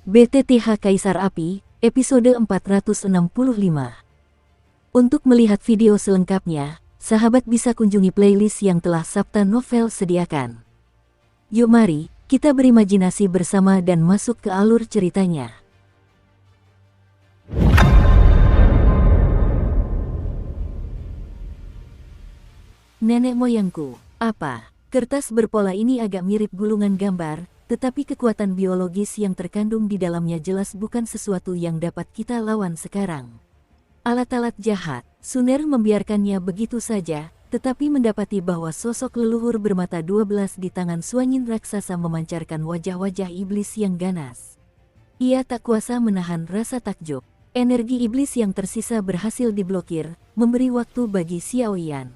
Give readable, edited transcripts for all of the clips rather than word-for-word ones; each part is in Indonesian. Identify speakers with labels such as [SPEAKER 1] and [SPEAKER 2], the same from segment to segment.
[SPEAKER 1] BTTH Kaisar Api, episode 465. Untuk melihat video selengkapnya, sahabat bisa kunjungi playlist yang telah Sabta Novel sediakan. Yuk mari, kita berimajinasi bersama dan masuk ke alur ceritanya. Nenek moyangku, apa? Kertas berpola ini agak mirip gulungan gambar, tetapi kekuatan biologis yang terkandung di dalamnya jelas bukan sesuatu yang dapat kita lawan sekarang. Alat-alat jahat, Suner membiarkannya begitu saja, tetapi mendapati bahwa sosok leluhur bermata 12 di tangan Suanyin raksasa memancarkan wajah-wajah iblis yang ganas. Ia tak kuasa menahan rasa takjub. Energi iblis yang tersisa berhasil diblokir, memberi waktu bagi Xiaoyan.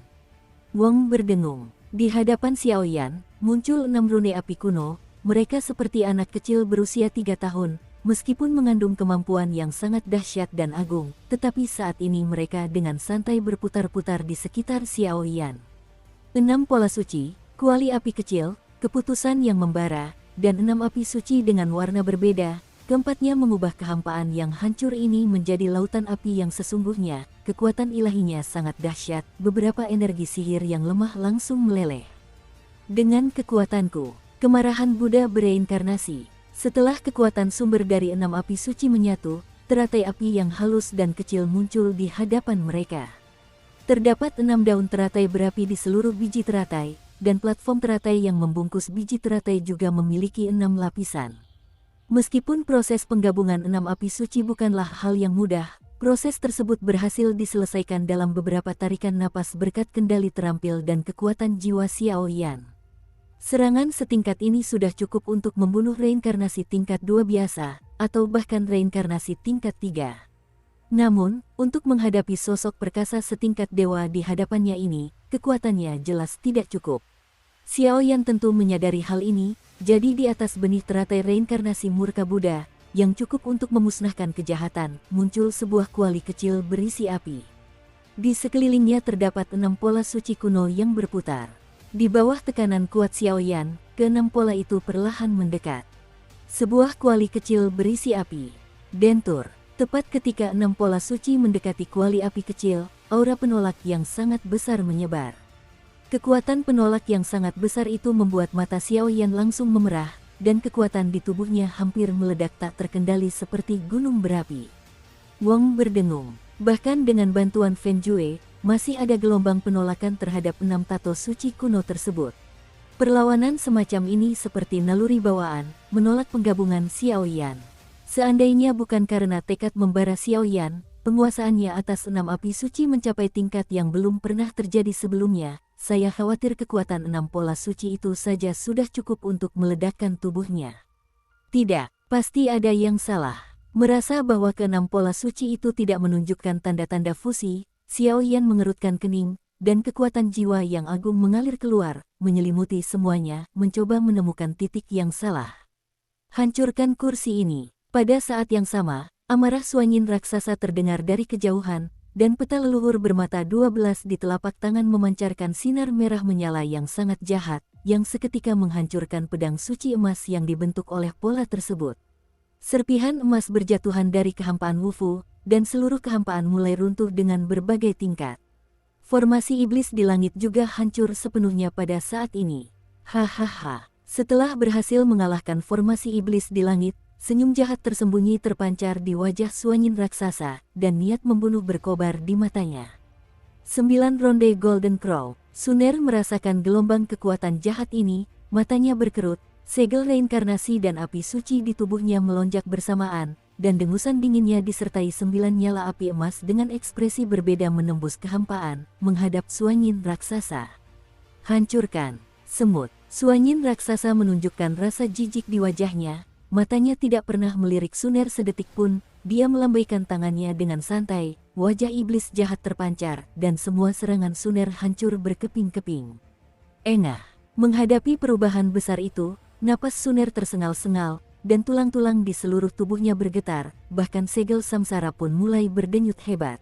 [SPEAKER 1] Wong berdengung. Di hadapan Xiaoyan, muncul 6 rune api kuno. Mereka seperti anak kecil berusia 3 tahun, meskipun mengandung kemampuan yang sangat dahsyat dan agung, tetapi saat ini mereka dengan santai berputar-putar di sekitar Xiaoyan. 6 pola suci, kuali api kecil, keputusan yang membara, dan 6 api suci dengan warna berbeda. Keempatnya mengubah kehampaan yang hancur ini menjadi lautan api yang sesungguhnya. Kekuatan ilahinya sangat dahsyat, beberapa energi sihir yang lemah langsung meleleh. Dengan kekuatanku, kemarahan Buddha bereinkarnasi. Setelah kekuatan sumber dari 6 api suci menyatu, teratai api yang halus dan kecil muncul di hadapan mereka. Terdapat 6 daun teratai berapi di seluruh biji teratai, dan platform teratai yang membungkus biji teratai juga memiliki 6 lapisan. Meskipun proses penggabungan 6 api suci bukanlah hal yang mudah, proses tersebut berhasil diselesaikan dalam beberapa tarikan napas berkat kendali terampil dan kekuatan jiwa Xiaoyan. Serangan setingkat ini sudah cukup untuk membunuh reinkarnasi tingkat 2 biasa, atau bahkan reinkarnasi tingkat 3. Namun, untuk menghadapi sosok perkasa setingkat dewa di hadapannya ini, kekuatannya jelas tidak cukup. Xiaoyan tentu menyadari hal ini, jadi di atas benih teratai reinkarnasi murka Buddha, yang cukup untuk memusnahkan kejahatan, muncul sebuah kuali kecil berisi api. Di sekelilingnya terdapat 6 pola suci kuno yang berputar. Di bawah tekanan kuat Xiaoyan, ke-6 pola itu perlahan mendekat. Sebuah kuali kecil berisi api. Dentur, tepat ketika 6 pola suci mendekati kuali api kecil, aura penolak yang sangat besar menyebar. Kekuatan penolak yang sangat besar itu membuat mata Xiaoyan langsung memerah, dan kekuatan di tubuhnya hampir meledak tak terkendali seperti gunung berapi. Wong berdengung, bahkan dengan bantuan Fen Jue, masih ada gelombang penolakan terhadap 6 tato suci kuno tersebut. Perlawanan semacam ini seperti naluri bawaan, menolak penggabungan Xiaoyan. Seandainya bukan karena tekad membara Xiaoyan, penguasaannya atas 6 api suci mencapai tingkat yang belum pernah terjadi sebelumnya, saya khawatir kekuatan 6 pola suci itu saja sudah cukup untuk meledakkan tubuhnya. Tidak, pasti ada yang salah. Merasa bahwa ke-6 pola suci itu tidak menunjukkan tanda-tanda fusi, Xiaoyan mengerutkan kening, dan kekuatan jiwa yang agung mengalir keluar, menyelimuti semuanya, mencoba menemukan titik yang salah. Hancurkan kursi ini. Pada saat yang sama, amarah Suanyin raksasa terdengar dari kejauhan, dan peta leluhur bermata 12 di telapak tangan memancarkan sinar merah menyala yang sangat jahat, yang seketika menghancurkan pedang suci emas yang dibentuk oleh pola tersebut. Serpihan emas berjatuhan dari kehampaan Wufu, dan seluruh kehampaan mulai runtuh dengan berbagai tingkat. Formasi iblis di langit juga hancur sepenuhnya pada saat ini. Hahaha, setelah berhasil mengalahkan formasi iblis di langit, senyum jahat tersembunyi terpancar di wajah Suanyin raksasa, dan niat membunuh berkobar di matanya. 9 ronde Golden Crow, Suner merasakan gelombang kekuatan jahat ini, matanya berkerut, segel reinkarnasi dan api suci di tubuhnya melonjak bersamaan, dan dengusan dinginnya disertai 9 nyala api emas dengan ekspresi berbeda menembus kehampaan, menghadap Suanyin raksasa. Hancurkan, semut. Suanyin raksasa menunjukkan rasa jijik di wajahnya. Matanya tidak pernah melirik Suner sedetik pun, dia melambaikan tangannya dengan santai, wajah iblis jahat terpancar, dan semua serangan Suner hancur berkeping-keping. Engah, menghadapi perubahan besar itu, napas Suner tersengal-sengal, dan tulang-tulang di seluruh tubuhnya bergetar, bahkan segel samsara pun mulai berdenyut hebat.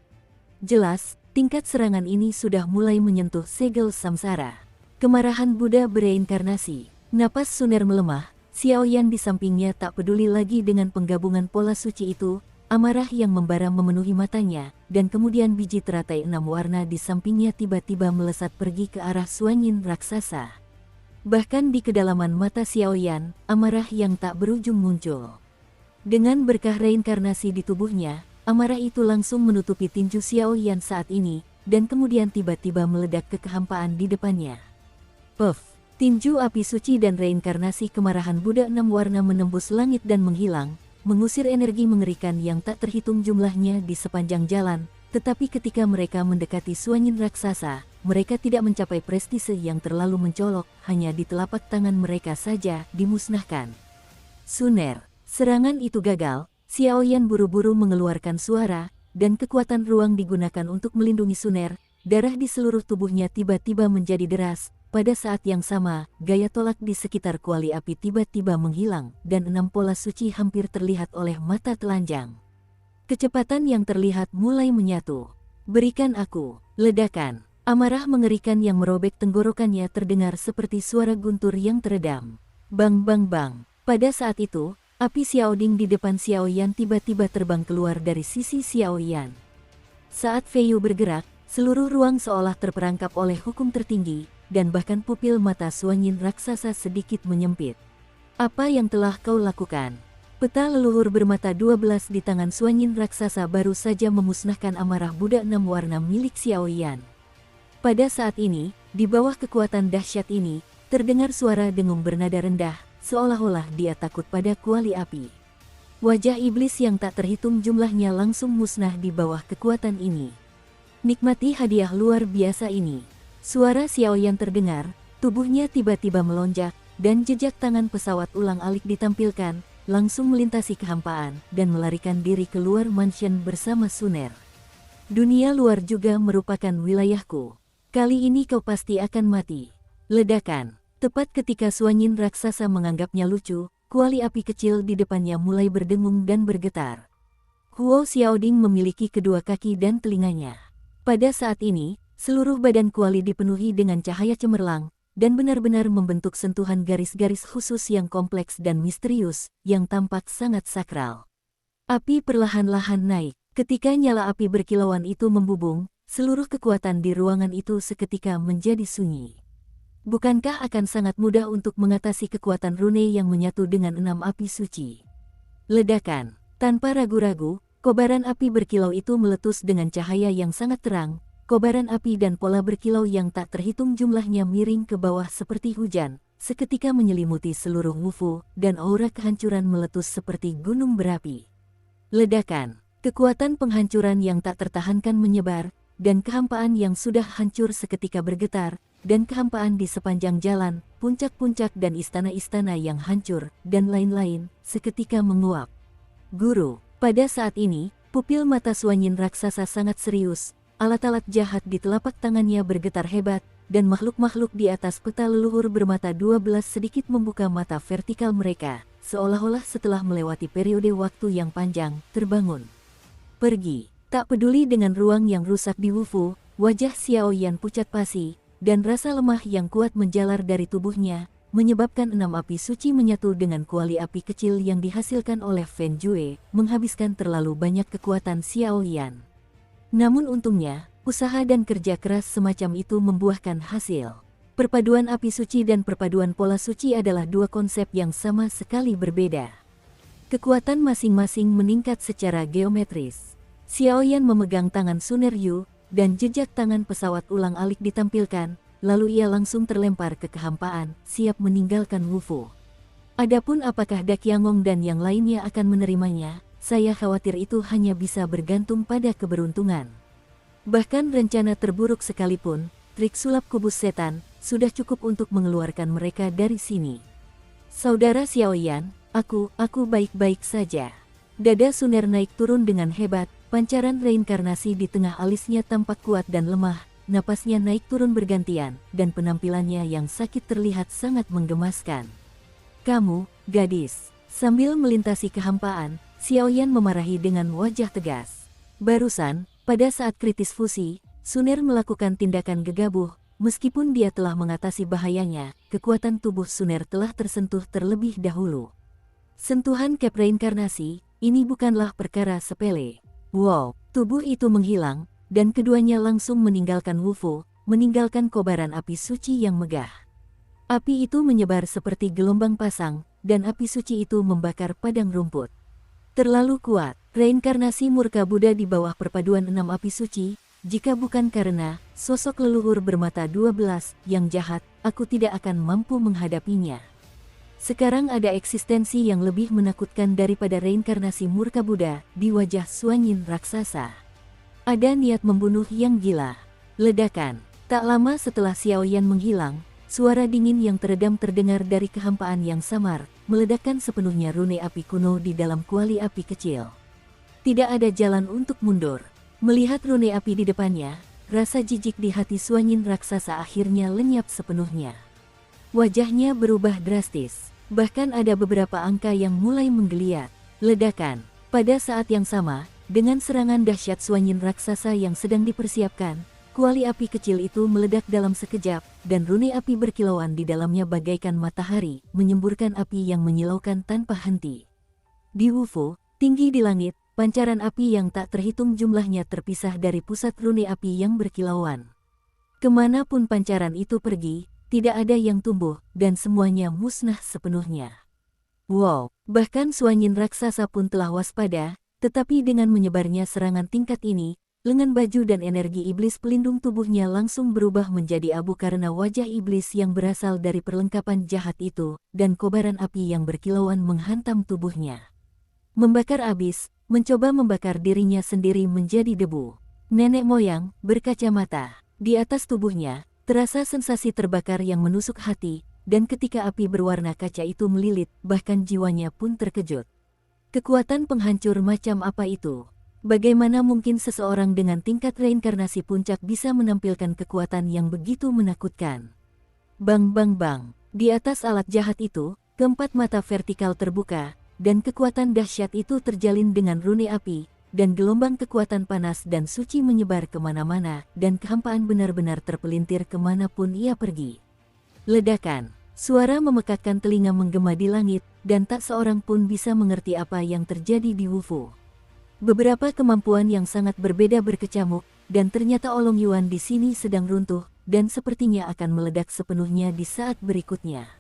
[SPEAKER 1] Jelas, tingkat serangan ini sudah mulai menyentuh segel samsara. Kemarahan Buddha bereinkarnasi, napas Suner melemah, Xiaoyan di sampingnya tak peduli lagi dengan penggabungan pola suci itu. Amarah yang membara memenuhi matanya, dan kemudian biji teratai 6 warna di sampingnya tiba-tiba melesat pergi ke arah Suanyin raksasa. Bahkan di kedalaman mata Xiaoyan, amarah yang tak berujung muncul. Dengan berkah reinkarnasi di tubuhnya, amarah itu langsung menutupi tinju Xiaoyan saat ini, dan kemudian tiba-tiba meledak ke kehampaan di depannya. Puff! Tinju api suci dan reinkarnasi kemarahan Buddha 6 warna menembus langit dan menghilang, mengusir energi mengerikan yang tak terhitung jumlahnya di sepanjang jalan, tetapi ketika mereka mendekati Suanyin raksasa, mereka tidak mencapai prestise yang terlalu mencolok, hanya di telapak tangan mereka saja dimusnahkan. Suner, serangan itu gagal. Xiaoyan buru-buru mengeluarkan suara, dan kekuatan ruang digunakan untuk melindungi Suner. Darah di seluruh tubuhnya tiba-tiba menjadi deras. Pada saat yang sama, gaya tolak di sekitar kuali api tiba-tiba menghilang, dan 6 pola suci hampir terlihat oleh mata telanjang. Kecepatan yang terlihat mulai menyatu. Berikan aku, ledakan. Amarah mengerikan yang merobek tenggorokannya terdengar seperti suara guntur yang teredam. Bang bang bang. Pada saat itu, api Xiaoding di depan Xiaoyan tiba-tiba terbang keluar dari sisi Xiaoyan. Saat Feiyu bergerak, seluruh ruang seolah terperangkap oleh hukum tertinggi, dan bahkan pupil mata Suanyin raksasa sedikit menyempit. Apa yang telah kau lakukan? Peta leluhur bermata 12 di tangan Suanyin raksasa baru saja memusnahkan amarah Buddha 6 warna milik Xiaoyan. Pada saat ini, di bawah kekuatan dahsyat ini, terdengar suara dengung bernada rendah, seolah-olah dia takut pada kuali api. Wajah iblis yang tak terhitung jumlahnya langsung musnah di bawah kekuatan ini. Nikmati hadiah luar biasa ini. Suara Xiaoyan terdengar, tubuhnya tiba-tiba melonjak, dan jejak tangan pesawat ulang-alik ditampilkan, langsung melintasi kehampaan, dan melarikan diri keluar mansion bersama Suner. Dunia luar juga merupakan wilayahku. Kali ini kau pasti akan mati. Ledakan. Tepat ketika Suanyin raksasa menganggapnya lucu, kuali api kecil di depannya mulai berdengung dan bergetar. Huo Xiaoding memiliki kedua kaki dan telinganya. Pada saat ini, seluruh badan kuali dipenuhi dengan cahaya cemerlang, dan benar-benar membentuk sentuhan garis-garis khusus yang kompleks dan misterius, yang tampak sangat sakral. Api perlahan-lahan naik. Ketika nyala api berkilauan itu membubung, seluruh kekuatan di ruangan itu seketika menjadi sunyi. Bukankah akan sangat mudah untuk mengatasi kekuatan rune yang menyatu dengan 6 api suci? Ledakan. Tanpa ragu-ragu, kobaran api berkilau itu meletus dengan cahaya yang sangat terang. Kobaran api dan pola berkilau yang tak terhitung jumlahnya miring ke bawah seperti hujan, seketika menyelimuti seluruh Wufu, dan aura kehancuran meletus seperti gunung berapi. Ledakan, kekuatan penghancuran yang tak tertahankan menyebar, dan kehampaan yang sudah hancur seketika bergetar, dan kehampaan di sepanjang jalan, puncak-puncak dan istana-istana yang hancur, dan lain-lain, seketika menguap. Guru, pada saat ini, pupil mata Suanyin raksasa sangat serius. Alat-alat jahat di telapak tangannya bergetar hebat, dan makhluk-makhluk di atas peta leluhur bermata 12 sedikit membuka mata vertikal mereka, seolah-olah setelah melewati periode waktu yang panjang, terbangun. Pergi. Tak peduli dengan ruang yang rusak di Wufu, wajah Xiaoyan pucat pasi, dan rasa lemah yang kuat menjalar dari tubuhnya, menyebabkan 6 api suci menyatu dengan kuali api kecil yang dihasilkan oleh Fen Jue, menghabiskan terlalu banyak kekuatan Xiaoyan. Namun untungnya, usaha dan kerja keras semacam itu membuahkan hasil. Perpaduan api suci dan perpaduan pola suci adalah dua konsep yang sama sekali berbeda. Kekuatan masing-masing meningkat secara geometris. Xiaoyan memegang tangan Suner Yu, dan jejak tangan pesawat ulang-alik ditampilkan, lalu ia langsung terlempar ke kehampaan, siap meninggalkan Wufu. Adapun apakah Dakyangong dan yang lainnya akan menerimanya, saya khawatir itu hanya bisa bergantung pada keberuntungan. Bahkan rencana terburuk sekalipun, trik sulap kubus setan, sudah cukup untuk mengeluarkan mereka dari sini. Saudara Xiaoyan, aku baik-baik saja. Dada Suner naik turun dengan hebat, pancaran reinkarnasi di tengah alisnya tampak kuat dan lemah, napasnya naik turun bergantian, dan penampilannya yang sakit terlihat sangat menggemaskan. Kamu, gadis. Sambil melintasi kehampaan, Xiaoyan memarahi dengan wajah tegas. Barusan, pada saat kritis fusi, Suner melakukan tindakan gegabah, meskipun dia telah mengatasi bahayanya, kekuatan tubuh Suner telah tersentuh terlebih dahulu. Sentuhan Cap reinkarnasi, ini bukanlah perkara sepele. Wow, tubuh itu menghilang, dan keduanya langsung meninggalkan Wufo, meninggalkan kobaran api suci yang megah. Api itu menyebar seperti gelombang pasang, dan api suci itu membakar padang rumput. Terlalu kuat, reinkarnasi murka Buddha di bawah perpaduan 6 api suci. Jika bukan karena sosok leluhur bermata 12 yang jahat, aku tidak akan mampu menghadapinya. Sekarang ada eksistensi yang lebih menakutkan daripada reinkarnasi murka Buddha di wajah Suanyin raksasa. Ada niat membunuh yang gila. Ledakan. Tak lama setelah Xiaoyan menghilang, suara dingin yang teredam terdengar dari kehampaan yang samar, meledakkan sepenuhnya rune api kuno di dalam kuali api kecil. Tidak ada jalan untuk mundur. Melihat rune api di depannya, rasa jijik di hati Suanyin raksasa akhirnya lenyap sepenuhnya. Wajahnya berubah drastis, bahkan ada beberapa angka yang mulai menggeliat. Ledakan. Pada saat yang sama, dengan serangan dahsyat Suanyin raksasa yang sedang dipersiapkan, kuali api kecil itu meledak dalam sekejap, dan rune api berkilauan di dalamnya bagaikan matahari, menyemburkan api yang menyilaukan tanpa henti. Di Wufo, tinggi di langit, pancaran api yang tak terhitung jumlahnya terpisah dari pusat rune api yang berkilauan. Kemanapun pancaran itu pergi, tidak ada yang tumbuh, dan semuanya musnah sepenuhnya. Wow, bahkan Suanyin raksasa pun telah waspada, tetapi dengan menyebarnya serangan tingkat ini, lengan baju dan energi iblis pelindung tubuhnya langsung berubah menjadi abu karena wajah iblis yang berasal dari perlengkapan jahat itu, dan kobaran api yang berkilauan menghantam tubuhnya. Membakar abis, mencoba membakar dirinya sendiri menjadi debu. Nenek moyang, berkacamata. Di atas tubuhnya, terasa sensasi terbakar yang menusuk hati, dan ketika api berwarna kaca itu melilit, bahkan jiwanya pun terkejut. Kekuatan penghancur macam apa itu? Bagaimana mungkin seseorang dengan tingkat reinkarnasi puncak bisa menampilkan kekuatan yang begitu menakutkan? Bang bang bang, di atas alat jahat itu, keempat mata vertikal terbuka, dan kekuatan dahsyat itu terjalin dengan rune api, dan gelombang kekuatan panas dan suci menyebar kemana-mana, dan kehampaan benar-benar terpelintir kemanapun ia pergi. Ledakan, suara memekakkan telinga menggema di langit, dan tak seorang pun bisa mengerti apa yang terjadi di Wufo. Beberapa kemampuan yang sangat berbeda berkecamuk, dan ternyata Olong Yuan di sini sedang runtuh, dan sepertinya akan meledak sepenuhnya di saat berikutnya.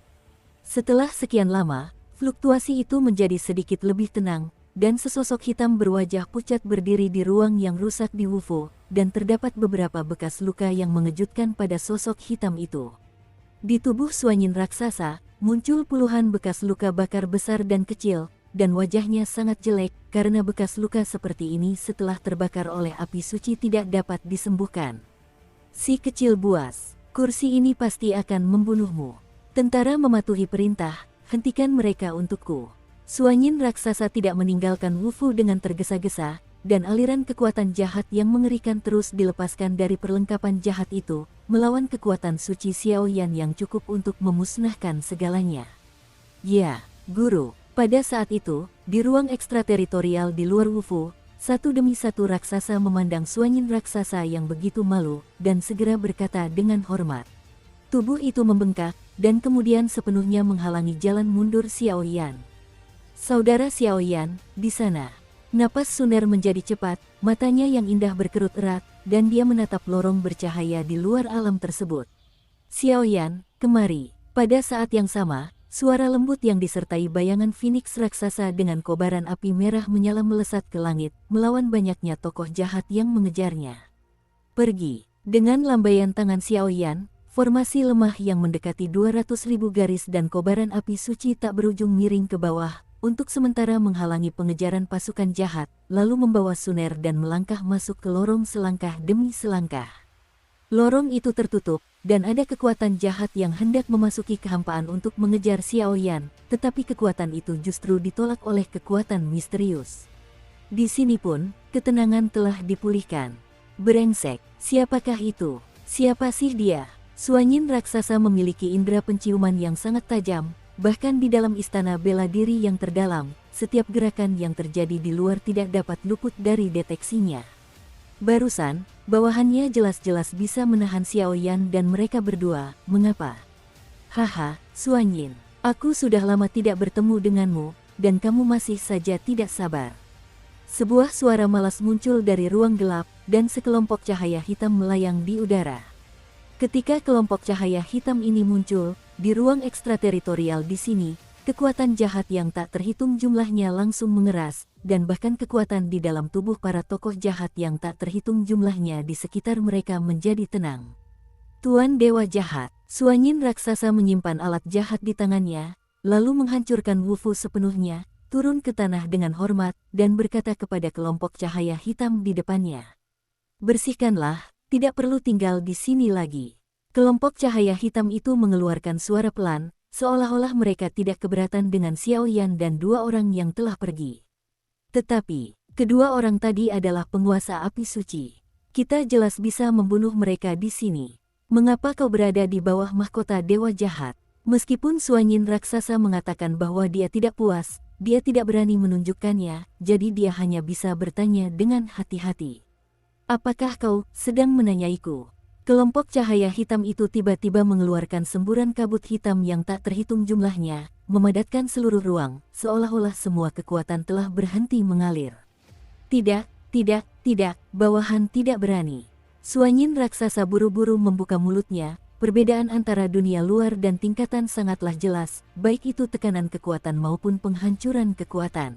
[SPEAKER 1] Setelah sekian lama, fluktuasi itu menjadi sedikit lebih tenang, dan sesosok hitam berwajah pucat berdiri di ruang yang rusak di Wufo, dan terdapat beberapa bekas luka yang mengejutkan pada sosok hitam itu. Di tubuh Suanyin raksasa, muncul puluhan bekas luka bakar besar dan kecil, dan wajahnya sangat jelek, karena bekas luka seperti ini setelah terbakar oleh api suci tidak dapat disembuhkan. Si kecil buas, kursi ini pasti akan membunuhmu. Tentara mematuhi perintah, hentikan mereka untukku. Suanyin raksasa tidak meninggalkan Wufo dengan tergesa-gesa, dan aliran kekuatan jahat yang mengerikan terus dilepaskan dari perlengkapan jahat itu, melawan kekuatan suci Xiaoyan yang cukup untuk memusnahkan segalanya. Ya, guru. Pada saat itu, di ruang ekstrateritorial di luar Wufo, satu demi satu raksasa memandang Suanyin raksasa yang begitu malu, dan segera berkata dengan hormat. Tubuh itu membengkak, dan kemudian sepenuhnya menghalangi jalan mundur Xiaoyan. Saudara Xiaoyan, di sana. Napas Suner menjadi cepat, matanya yang indah berkerut erat, dan dia menatap lorong bercahaya di luar alam tersebut. Xiaoyan, kemari. Pada saat yang sama, suara lembut yang disertai bayangan Phoenix raksasa dengan kobaran api merah menyala melesat ke langit, melawan banyaknya tokoh jahat yang mengejarnya. Pergi. Dengan lambaian tangan Xiaoyan, formasi lemah yang mendekati 200.000 garis dan kobaran api suci tak berujung miring ke bawah, untuk sementara menghalangi pengejaran pasukan jahat, lalu membawa Suner dan melangkah masuk ke lorong selangkah demi selangkah. Lorong itu tertutup, dan ada kekuatan jahat yang hendak memasuki kehampaan untuk mengejar Xiaoyan, tetapi kekuatan itu justru ditolak oleh kekuatan misterius. Di sini pun, ketenangan telah dipulihkan. Brengsek, siapakah itu? Siapa sih dia? Suanyin raksasa memiliki indera penciuman yang sangat tajam, bahkan di dalam istana bela diri yang terdalam, setiap gerakan yang terjadi di luar tidak dapat luput dari deteksinya. Barusan, bawahannya jelas-jelas bisa menahan Xiao Yan dan mereka berdua. Mengapa? Haha, Suanyin, aku sudah lama tidak bertemu denganmu, dan kamu masih saja tidak sabar. Sebuah suara malas muncul dari ruang gelap, dan sekelompok cahaya hitam melayang di udara. Ketika kelompok cahaya hitam ini muncul, di ruang ekstrateritorial di sini, kekuatan jahat yang tak terhitung jumlahnya langsung mengeras, dan bahkan kekuatan di dalam tubuh para tokoh jahat yang tak terhitung jumlahnya di sekitar mereka menjadi tenang. Tuan Dewa Jahat, Suanyin raksasa menyimpan alat jahat di tangannya, lalu menghancurkan Wufu sepenuhnya, turun ke tanah dengan hormat, dan berkata kepada kelompok cahaya hitam di depannya. Bersihkanlah, tidak perlu tinggal di sini lagi. Kelompok cahaya hitam itu mengeluarkan suara pelan, seolah-olah mereka tidak keberatan dengan Xiao Yan dan dua orang yang telah pergi. Tetapi, kedua orang tadi adalah penguasa api suci. Kita jelas bisa membunuh mereka di sini. Mengapa kau berada di bawah mahkota Dewa Jahat? Meskipun Suanyin raksasa mengatakan bahwa dia tidak puas, dia tidak berani menunjukkannya, jadi dia hanya bisa bertanya dengan hati-hati. Apakah kau sedang menanyaiku? Kelompok cahaya hitam itu tiba-tiba mengeluarkan semburan kabut hitam yang tak terhitung jumlahnya, memadatkan seluruh ruang, seolah-olah semua kekuatan telah berhenti mengalir. Tidak, bawahan tidak berani. Suanyin raksasa buru-buru membuka mulutnya, perbedaan antara dunia luar dan tingkatan sangatlah jelas, baik itu tekanan kekuatan maupun penghancuran kekuatan.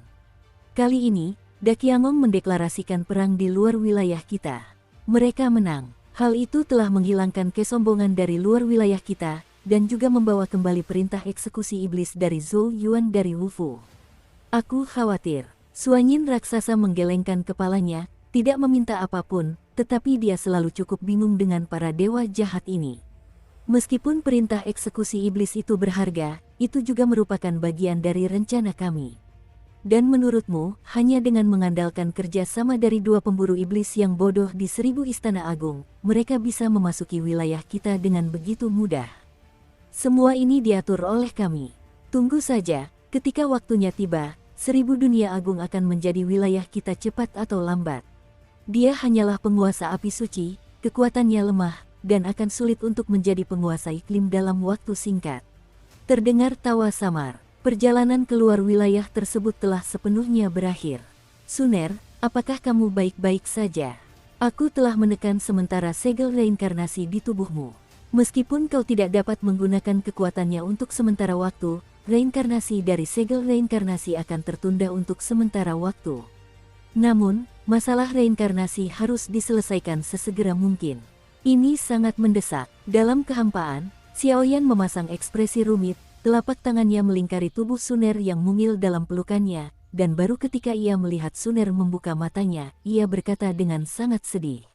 [SPEAKER 1] Kali ini, Dakiangong mendeklarasikan perang di luar wilayah kita. Mereka menang. Hal itu telah menghilangkan kesombongan dari luar wilayah kita, dan juga membawa kembali perintah eksekusi iblis dari Zhou Yuan dari Wufu. Aku khawatir. Suanyin raksasa menggelengkan kepalanya, tidak meminta apapun, tetapi dia selalu cukup bingung dengan para dewa jahat ini. Meskipun perintah eksekusi iblis itu berharga, itu juga merupakan bagian dari rencana kami. Dan menurutmu, hanya dengan mengandalkan kerjasama dari dua pemburu iblis yang bodoh di 1000 istana agung, mereka bisa memasuki wilayah kita dengan begitu mudah. Semua ini diatur oleh kami. Tunggu saja, ketika waktunya tiba, 1000 dunia agung akan menjadi wilayah kita cepat atau lambat. Dia hanyalah penguasa api suci, kekuatannya lemah, dan akan sulit untuk menjadi penguasa iklim dalam waktu singkat. Terdengar tawa samar. Perjalanan keluar wilayah tersebut telah sepenuhnya berakhir. Suner, apakah kamu baik-baik saja? Aku telah menekan sementara segel reinkarnasi di tubuhmu. Meskipun kau tidak dapat menggunakan kekuatannya untuk sementara waktu, reinkarnasi dari segel reinkarnasi akan tertunda untuk sementara waktu. Namun, masalah reinkarnasi harus diselesaikan sesegera mungkin. Ini sangat mendesak. Dalam kehampaan, Xiao Yan memasang ekspresi rumit. Telapak tangannya melingkari tubuh Suner yang mungil dalam pelukannya, dan baru ketika ia melihat Suner membuka matanya, ia berkata dengan sangat sedih.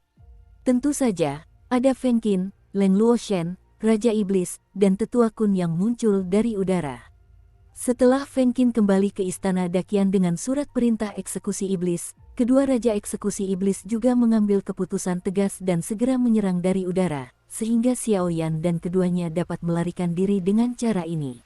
[SPEAKER 1] Tentu saja, ada Feng Qin, Leng Luoshen, Raja Iblis, dan Tetua Kun yang muncul dari udara. Setelah Feng Qin kembali ke istana Dakian dengan surat perintah eksekusi iblis, kedua Raja Eksekusi Iblis juga mengambil keputusan tegas dan segera menyerang dari udara, sehingga Xiao Yan dan keduanya dapat melarikan diri dengan cara ini.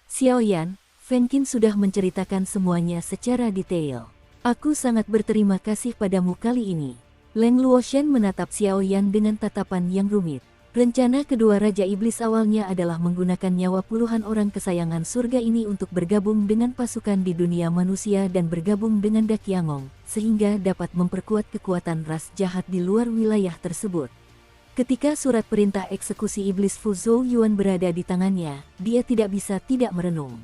[SPEAKER 1] Xiao Yan, Feng Qin sudah menceritakan semuanya secara detail. Aku sangat berterima kasih padamu kali ini. Leng Luoshen menatap Xiao Yan dengan tatapan yang rumit. Rencana kedua Raja Iblis awalnya adalah menggunakan nyawa puluhan orang kesayangan surga ini untuk bergabung dengan pasukan di dunia manusia dan bergabung dengan Dakiangong, sehingga dapat memperkuat kekuatan ras jahat di luar wilayah tersebut. Ketika surat perintah eksekusi iblis Fu Zhou Yuan berada di tangannya, dia tidak bisa tidak merenung.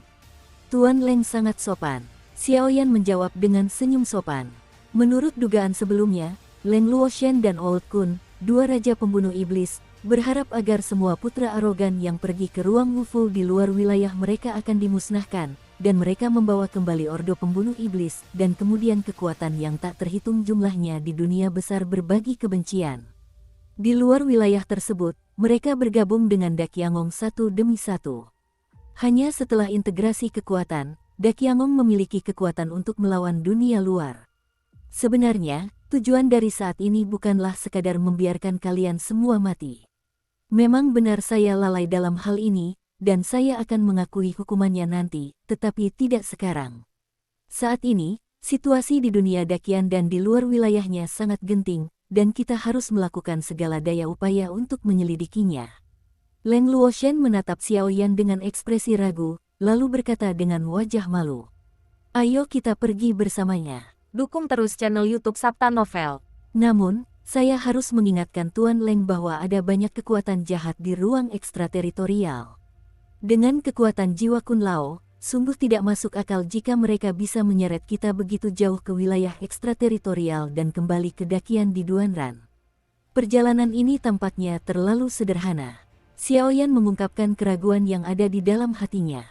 [SPEAKER 1] Tuan Leng sangat sopan. Xiao Yan menjawab dengan senyum sopan. Menurut dugaan sebelumnya, Leng Luoshen dan Old Kun, dua raja pembunuh iblis, berharap agar semua putra arogan yang pergi ke ruang Wufu di luar wilayah mereka akan dimusnahkan, dan mereka membawa kembali ordo pembunuh iblis dan kemudian kekuatan yang tak terhitung jumlahnya di dunia besar berbagi kebencian. Di luar wilayah tersebut, mereka bergabung dengan Dakiangong satu demi satu. Hanya setelah integrasi kekuatan, Dakiangong memiliki kekuatan untuk melawan dunia luar. Sebenarnya, tujuan dari saat ini bukanlah sekadar membiarkan kalian semua mati. Memang benar saya lalai dalam hal ini, dan saya akan mengakui hukumannya nanti, tetapi tidak sekarang. Saat ini, situasi di dunia Dakian dan di luar wilayahnya sangat genting, dan kita harus melakukan segala daya upaya untuk menyelidikinya. Leng Luoshen menatap Xiaoyan dengan ekspresi ragu, lalu berkata dengan wajah malu. Ayo kita pergi bersamanya.
[SPEAKER 2] Dukung terus channel YouTube Sabta Novel.
[SPEAKER 1] Namun, saya harus mengingatkan Tuan Leng bahwa ada banyak kekuatan jahat di ruang ekstrateritorial. Dengan kekuatan jiwa Kun Lao, sungguh tidak masuk akal jika mereka bisa menyeret kita begitu jauh ke wilayah ekstrateritorial dan kembali ke dakian di Duanran. Perjalanan ini tampaknya terlalu sederhana. Xiaoyan mengungkapkan keraguan yang ada di dalam hatinya.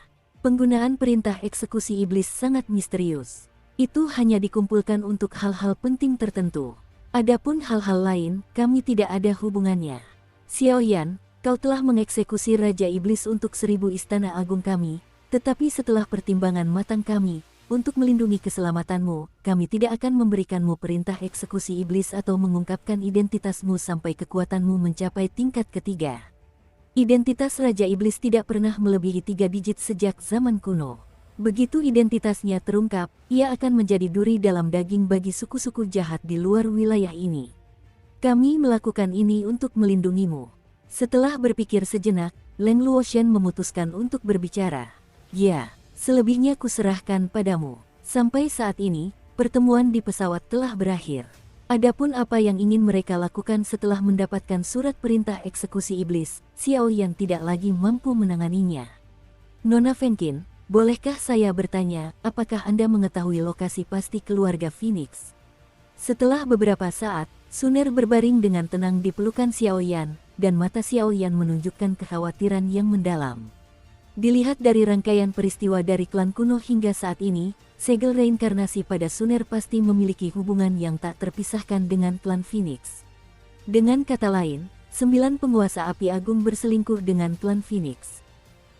[SPEAKER 1] Penggunaan perintah eksekusi iblis sangat misterius. Itu hanya dikumpulkan untuk hal-hal penting tertentu. Adapun hal-hal lain, kami tidak ada hubungannya. Xiaoyan, kau telah mengeksekusi Raja Iblis untuk 1000 istana agung kami, tetapi setelah pertimbangan matang kami, untuk melindungi keselamatanmu, kami tidak akan memberikanmu perintah eksekusi iblis atau mengungkapkan identitasmu sampai kekuatanmu mencapai tingkat ketiga. Identitas Raja Iblis tidak pernah melebihi 3 digit sejak zaman kuno. Begitu identitasnya terungkap, ia akan menjadi duri dalam daging bagi suku-suku jahat di luar wilayah ini. Kami melakukan ini untuk melindungimu. Setelah berpikir sejenak, Leng Luoshen memutuskan untuk berbicara. Ya, selebihnya kuserahkan padamu. Sampai saat ini, pertemuan di pesawat telah berakhir. Adapun apa yang ingin mereka lakukan setelah mendapatkan surat perintah eksekusi iblis, Xiaoyan tidak lagi mampu menanganinya. Nona Fengqin, bolehkah saya bertanya, apakah Anda mengetahui lokasi pasti keluarga Phoenix? Setelah beberapa saat, Suner berbaring dengan tenang di pelukan Xiaoyan, dan mata Xiaoyan menunjukkan kekhawatiran yang mendalam. Dilihat dari rangkaian peristiwa dari klan kuno hingga saat ini, segel reinkarnasi pada Suner pasti memiliki hubungan yang tak terpisahkan dengan klan Phoenix. Dengan kata lain, 9 penguasa api agung berselingkuh dengan klan Phoenix.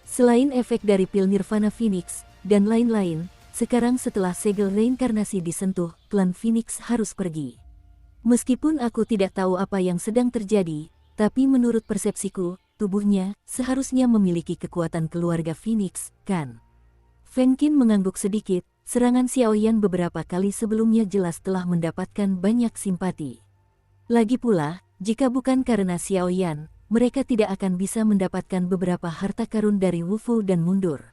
[SPEAKER 1] Selain efek dari pil Nirvana Phoenix, dan lain-lain, sekarang setelah segel reinkarnasi disentuh, klan Phoenix harus pergi. Meskipun aku tidak tahu apa yang sedang terjadi, tapi menurut persepsiku, tubuhnya seharusnya memiliki kekuatan keluarga Phoenix, kan? Fengqin mengangguk sedikit, serangan Xiaoyan beberapa kali sebelumnya jelas telah mendapatkan banyak simpati. Lagi pula, jika bukan karena Xiaoyan, mereka tidak akan bisa mendapatkan beberapa harta karun dari Wufu dan mundur.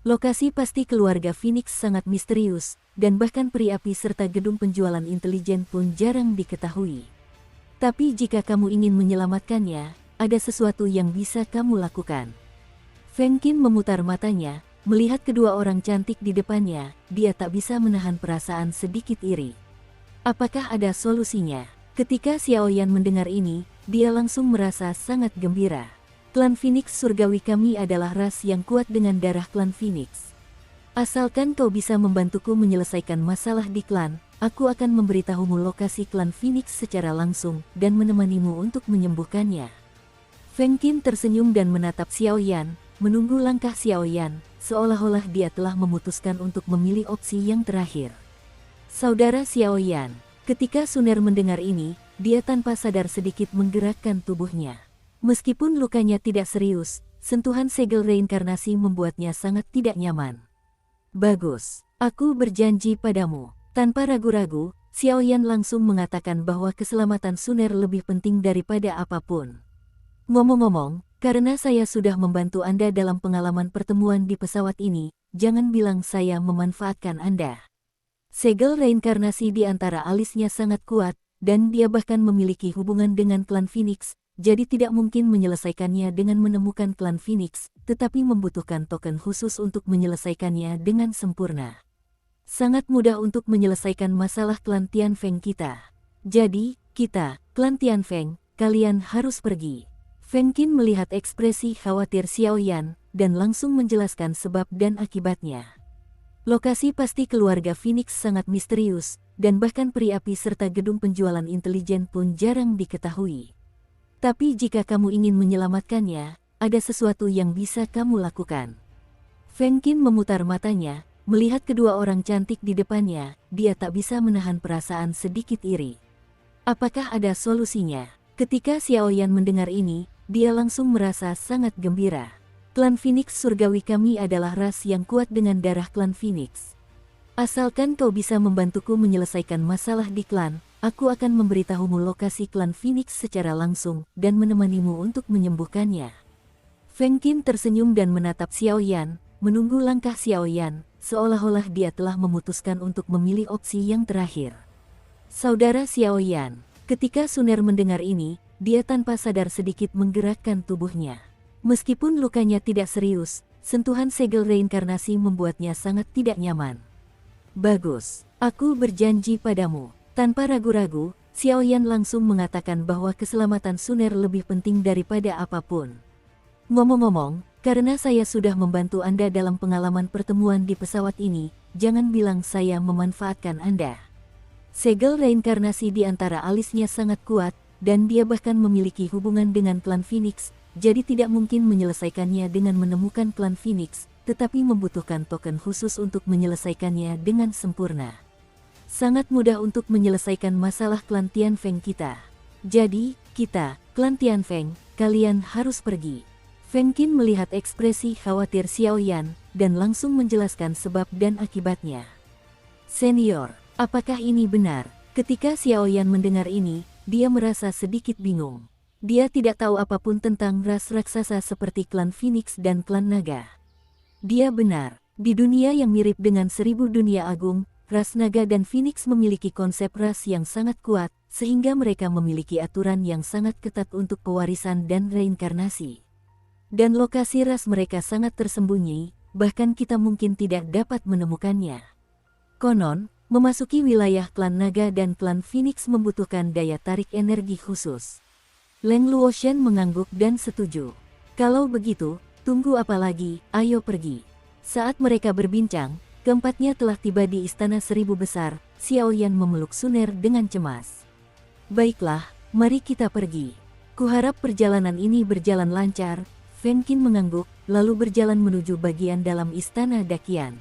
[SPEAKER 1] Lokasi pasti keluarga Phoenix sangat misterius, dan bahkan peri api serta gedung penjualan intelijen pun jarang diketahui. Tapi jika kamu ingin menyelamatkannya, ada sesuatu yang bisa kamu lakukan. Fengqin memutar matanya, melihat kedua orang cantik di depannya, dia tak bisa menahan perasaan sedikit iri. Apakah ada solusinya? Ketika Xiaoyan mendengar ini, dia langsung merasa sangat gembira. Klan Phoenix surgawi kami adalah ras yang kuat dengan darah klan Phoenix. Asalkan kau bisa membantuku menyelesaikan masalah di klan, aku akan memberitahumu lokasi klan Phoenix secara langsung dan menemanimu untuk menyembuhkannya. Fengqin tersenyum dan menatap Xiaoyan, menunggu langkah Xiaoyan, seolah-olah dia telah memutuskan untuk memilih opsi yang terakhir. Saudara Xiaoyan, ketika Suner mendengar ini, dia tanpa sadar sedikit menggerakkan tubuhnya. Meskipun lukanya tidak serius, sentuhan segel reinkarnasi membuatnya sangat tidak nyaman. Bagus, aku berjanji padamu. Tanpa ragu-ragu, Xiaoyan langsung mengatakan bahwa keselamatan Suner lebih penting daripada apapun. Ngomong-ngomong, karena saya sudah membantu Anda dalam pengalaman pertemuan di pesawat ini, jangan bilang saya memanfaatkan Anda. Segel reinkarnasi di antara alisnya sangat kuat, dan dia bahkan memiliki hubungan dengan klan Phoenix, jadi tidak mungkin menyelesaikannya dengan menemukan klan Phoenix, tetapi membutuhkan token khusus untuk menyelesaikannya dengan sempurna. Sangat mudah untuk menyelesaikan masalah klan Tianfeng kita. Jadi, kita, klan Tianfeng, kalian harus pergi. Fengqin melihat ekspresi khawatir Xiaoyan, dan langsung menjelaskan sebab dan akibatnya. Lokasi pasti keluarga Phoenix sangat misterius, dan bahkan peri api serta gedung penjualan intelijen pun jarang diketahui. Tapi jika kamu ingin menyelamatkannya, ada sesuatu yang bisa kamu lakukan. Fengqin memutar matanya, melihat kedua orang cantik di depannya, dia tak bisa menahan perasaan sedikit iri. Apakah ada solusinya? Ketika Xiaoyan mendengar ini, dia langsung merasa sangat gembira. Klan Phoenix surgawi kami adalah ras yang kuat dengan darah klan Phoenix. Asalkan kau bisa membantuku menyelesaikan masalah di klan, aku akan memberitahumu lokasi klan Phoenix secara langsung dan menemanimu untuk menyembuhkannya. Feng Qin tersenyum dan menatap Xiao Yan, menunggu langkah Xiao Yan, seolah-olah dia telah memutuskan untuk memilih opsi yang terakhir. Saudara Xiao Yan, ketika Suner mendengar ini, dia tanpa sadar sedikit menggerakkan tubuhnya. Meskipun lukanya tidak serius, sentuhan segel reinkarnasi membuatnya sangat tidak nyaman. Bagus, aku berjanji padamu. Tanpa ragu-ragu, Xiao Yan langsung mengatakan bahwa keselamatan Suner lebih penting daripada apapun. Ngomong-ngomong, karena saya sudah membantu Anda dalam pengalaman pertemuan di pesawat ini, jangan bilang saya memanfaatkan Anda. Segel reinkarnasi di antara alisnya sangat kuat, dan dia bahkan memiliki hubungan dengan klan Phoenix, jadi tidak mungkin menyelesaikannya dengan menemukan klan Phoenix, tetapi membutuhkan token khusus untuk menyelesaikannya dengan sempurna. Sangat mudah untuk menyelesaikan masalah klan Tianfeng kita. Jadi, kita, klan Tianfeng, kalian harus pergi. Feng Qin melihat ekspresi khawatir Xiao Yan, dan langsung menjelaskan sebab dan akibatnya. Senior, apakah ini benar? Ketika Xiao Yan mendengar ini, dia merasa sedikit bingung. Dia tidak tahu apapun tentang ras raksasa seperti klan Phoenix dan klan Naga. Dia benar, di dunia yang mirip dengan 1000 dunia agung, ras Naga dan Phoenix memiliki konsep ras yang sangat kuat, sehingga mereka memiliki aturan yang sangat ketat untuk pewarisan dan reinkarnasi. Dan lokasi ras mereka sangat tersembunyi, bahkan kita mungkin tidak dapat menemukannya. Konon, memasuki wilayah klan Naga dan klan Phoenix membutuhkan daya tarik energi khusus. Leng Luoshan mengangguk dan setuju. Kalau begitu, tunggu apa lagi, ayo pergi. Saat mereka berbincang, keempatnya telah tiba di Istana Seribu Besar. Xiao Yan memeluk Suner dengan cemas. Baiklah, mari kita pergi. Kuharap perjalanan ini berjalan lancar. Feng Qin mengangguk, lalu berjalan menuju bagian dalam Istana Dakian.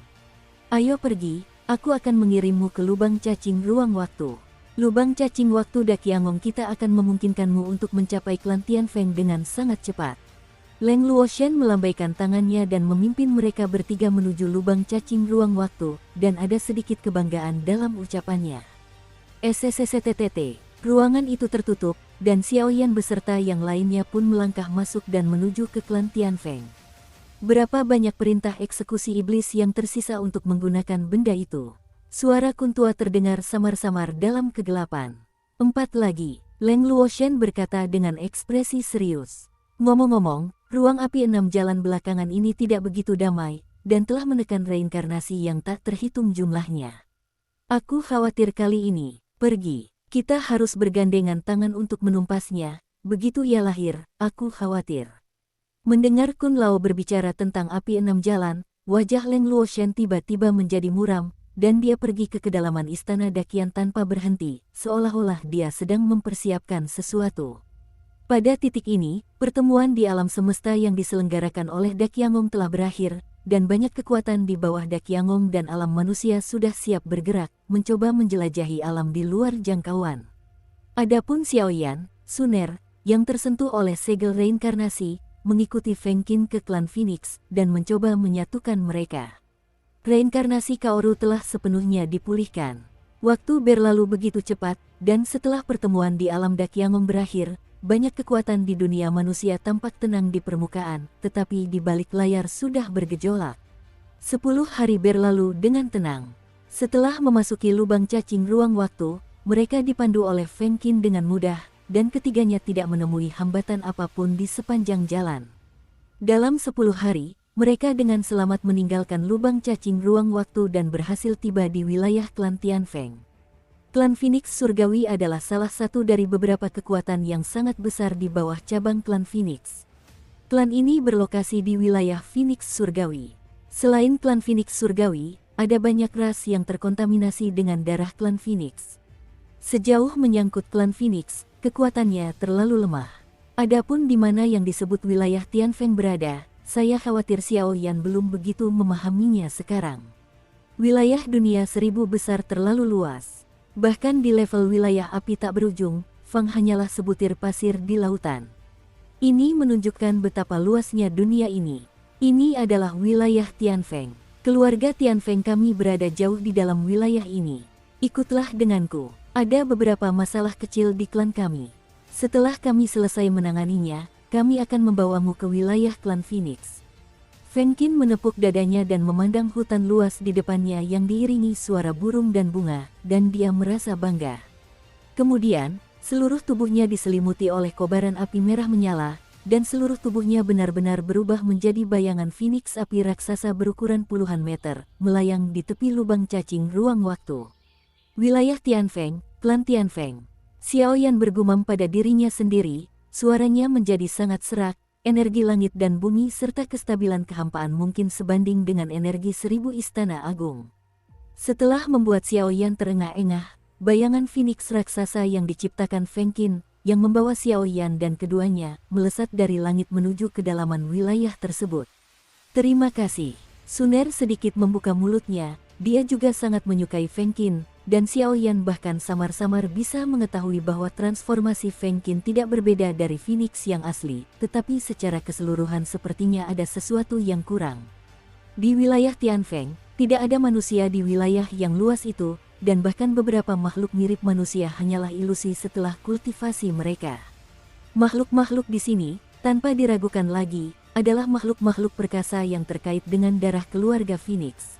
[SPEAKER 1] Ayo pergi, aku akan mengirimmu ke lubang cacing ruang waktu. Lubang cacing waktu Dakiangong kita akan memungkinkanmu untuk mencapai klan Tianfeng dengan sangat cepat. Leng Luoshan melambaikan tangannya dan memimpin mereka bertiga menuju lubang cacing ruang waktu, dan ada sedikit kebanggaan dalam ucapannya. SSSTTT, ruangan itu tertutup, dan Xiao Yan beserta yang lainnya pun melangkah masuk dan menuju ke klan Tianfeng. Berapa banyak perintah eksekusi iblis yang tersisa untuk menggunakan benda itu? Suara Kuntua terdengar samar-samar dalam kegelapan. 4 lagi, Leng Luoshan berkata dengan ekspresi serius. Ngomong-ngomong, ruang api 6 jalan belakangan ini tidak begitu damai, dan telah menekan reinkarnasi yang tak terhitung jumlahnya. Aku khawatir kali ini, pergi. Kita harus bergandengan tangan untuk menumpasnya, begitu ia lahir, aku khawatir. Mendengar Kun Lao berbicara tentang api 6 jalan, wajah Leng Luoshan tiba-tiba menjadi muram, dan dia pergi ke kedalaman Istana Dakian tanpa berhenti, seolah-olah dia sedang mempersiapkan sesuatu. Pada titik ini, pertemuan di alam semesta yang diselenggarakan oleh Dakiangong telah berakhir, dan banyak kekuatan di bawah Dakiangong dan alam manusia sudah siap bergerak, mencoba menjelajahi alam di luar jangkauan. Adapun Xiao Yan, Suner, yang tersentuh oleh segel reinkarnasi, mengikuti Feng Qin ke klan Phoenix, dan mencoba menyatukan mereka. Reinkarnasi Kaoru telah sepenuhnya dipulihkan. Waktu berlalu begitu cepat, dan setelah pertemuan di alam Dakiangong berakhir, banyak kekuatan di dunia manusia tampak tenang di permukaan, tetapi di balik layar sudah bergejolak. 10 hari berlalu dengan tenang. Setelah memasuki lubang cacing ruang waktu, mereka dipandu oleh Feng Qin dengan mudah, dan ketiganya tidak menemui hambatan apapun di sepanjang jalan. Dalam 10 hari, mereka dengan selamat meninggalkan lubang cacing ruang waktu dan berhasil tiba di wilayah klan Tianfeng. Klan Phoenix Surgawi adalah salah satu dari beberapa kekuatan yang sangat besar di bawah cabang klan Phoenix. Klan ini berlokasi di wilayah Phoenix Surgawi. Selain klan Phoenix Surgawi, ada banyak ras yang terkontaminasi dengan darah klan Phoenix. Sejauh menyangkut klan Phoenix, kekuatannya terlalu lemah. Adapun di mana yang disebut wilayah Tianfeng berada, saya khawatir Xiao Yan belum begitu memahaminya sekarang. Wilayah dunia 1000 besar terlalu luas. Bahkan di level wilayah api tak berujung, Fang hanyalah sebutir pasir di lautan. Ini menunjukkan betapa luasnya dunia ini. Ini adalah wilayah Tianfeng. Keluarga Tianfeng kami berada jauh di dalam wilayah ini. Ikutlah denganku. Ada beberapa masalah kecil di klan kami. Setelah kami selesai menanganinya, kami akan membawamu ke wilayah klan Phoenix. Feng Qin menepuk dadanya dan memandang hutan luas di depannya yang diiringi suara burung dan bunga, dan dia merasa bangga. Kemudian, seluruh tubuhnya diselimuti oleh kobaran api merah menyala, dan seluruh tubuhnya benar-benar berubah menjadi bayangan Phoenix api raksasa berukuran puluhan meter, melayang di tepi lubang cacing ruang waktu. Wilayah Tianfeng, klan Tianfeng. Xiaoyan bergumam pada dirinya sendiri, suaranya menjadi sangat serak, energi langit dan bumi serta kestabilan kehampaan mungkin sebanding dengan energi 1000 istana agung. Setelah membuat Xiaoyan terengah-engah, bayangan Phoenix raksasa yang diciptakan Feng Qin, yang membawa Xiaoyan dan keduanya, melesat dari langit menuju kedalaman wilayah tersebut. Terima kasih. Suner sedikit membuka mulutnya, dia juga sangat menyukai Feng Qin, dan Xiaoyan bahkan samar-samar bisa mengetahui bahwa transformasi Feng Qin tidak berbeda dari Phoenix yang asli, tetapi secara keseluruhan sepertinya ada sesuatu yang kurang. Di wilayah Tianfeng, tidak ada manusia di wilayah yang luas itu, dan bahkan beberapa makhluk mirip manusia hanyalah ilusi setelah kultivasi mereka. Makhluk-makhluk di sini, tanpa diragukan lagi, adalah makhluk-makhluk perkasa yang terkait dengan darah keluarga Phoenix.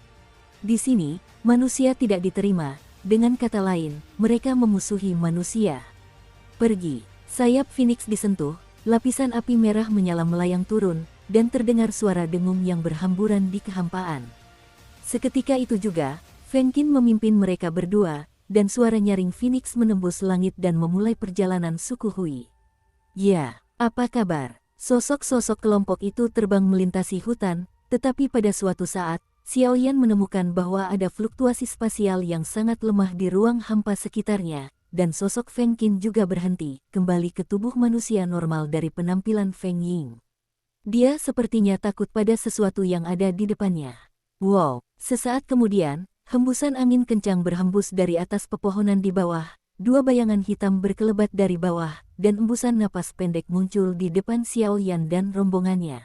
[SPEAKER 1] Di sini, manusia tidak diterima, dengan kata lain, mereka memusuhi manusia. Pergi, sayap Phoenix disentuh, lapisan api merah menyala melayang turun, dan terdengar suara dengung yang berhamburan di kehampaan. Seketika itu juga, Feng Qin memimpin mereka berdua, dan suara nyaring Phoenix menembus langit dan memulai perjalanan suku Hui. Ya, apa kabar? Sosok-sosok kelompok itu terbang melintasi hutan, tetapi pada suatu saat, Xiaoyan menemukan bahwa ada fluktuasi spasial yang sangat lemah di ruang hampa sekitarnya, dan sosok Feng Qin juga berhenti, kembali ke tubuh manusia normal dari penampilan Feng Ying. Dia sepertinya takut pada sesuatu yang ada di depannya. Wow, sesaat kemudian, hembusan angin kencang berhembus dari atas pepohonan di bawah, dua bayangan hitam berkelebat dari bawah, dan embusan napas pendek muncul di depan Xiaoyan dan rombongannya.